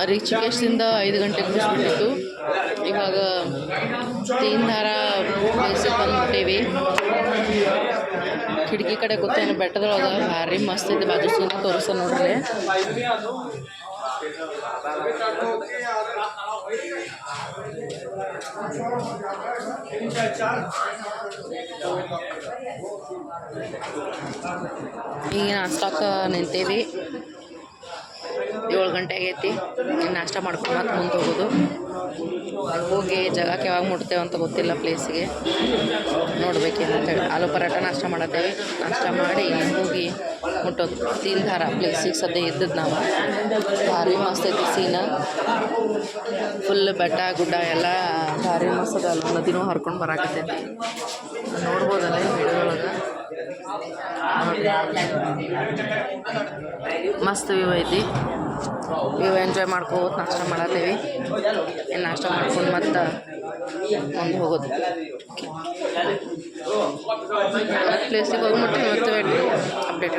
ರಿಷಿಕೇಶದಿಂದ 5 ಗಂಟೆಗೆ ಮುಗಿಸ್ಬಿಟ್ಟಿತ್ತು. ಇವಾಗ ತೀನ್ಧಾರ ಪ್ಲೇಸಿಗೆ ಬಂದ್ಬಿಟ್ಟೇವಿ. ಕಿಟಕಿ ಕಡೆ ಗೊತ್ತೇನು ಬೆಟ್ಟದೊಳಗೆ ಭಾರಿ ಮಸ್ತ್ ಐತೆ. ಬಾಜು ಸೀನ್ ತೋರಿಸ ನೋಡ್ರಿ. ಈಗ ನಾಷ್ಟಕ್ಕೆ ನಿಂತೇವಿ. 7 ಗಂಟೆ ಆಗೈತಿ. ನಾಷ್ಟ ಮಾಡ್ಕೊಂಡು ಮತ್ತೆ ಮುಂದೆ ಹೋಗೋದು. ಹೋಗಿ ಜಾಗಕ್ಕೆ ಯಾವಾಗ ಮುಟ್ತೇವೆ ಅಂತ ಗೊತ್ತಿಲ್ಲ. ಪ್ಲೇಸಿಗೆ ನೋಡ್ಬೇಕೇನು ಅಂತೇಳಿ ಆಲೂ ಪರಾಟ ನಾಷ್ಟ ಮಾಡತ್ತೇವೆ. ನಾಷ್ಟ ಮಾಡಿ ಹೋಗಿ ಮುಟ್ಟೋದು ತೀನ್ಧಾರ ಪ್ಲೇಸಿಗೆ. ಸದ್ಯ ಇದ್ದದ್ದು ನಾವು ಭಾರಿ ಮಸ್ತ್ ಐತಿ ಸೀನ. ಫುಲ್ ಬೆಟ್ಟ ಗುಡ್ಡ ಎಲ್ಲ ಭಾರಿ ಮಸ್ತ್ ಅದ. ಅಲ್ಲಿ ನದಿನೂ ಹರ್ಕೊಂಡು ಬರಾಕತ್ತೈತಿ. ನೋಡ್ಬೋದಲ್ಲ ಈ ವಿಡಿಯೋದೊಳಗೆ. ಮಸ್ತ್ ವ್ಯೂ ಐತಿ. ವ್ಯೂ ಎಂಜಾಯ್ ಮಾಡ್ಕೋತ ನಾಷ್ಟ ಮಾಡತ್ತೇವಿ. ನಾಷ್ಟ ಮಾಡ್ಕೊಂಡು ಮತ್ತೆ ಮುಂದೆ ಹೋಗೋದು. ಪ್ಲೇಸಿಗೆ ಹೋಗ್ಬಿಟ್ಟು ಮತ್ತೆ ಅಪ್ಡೇಟ್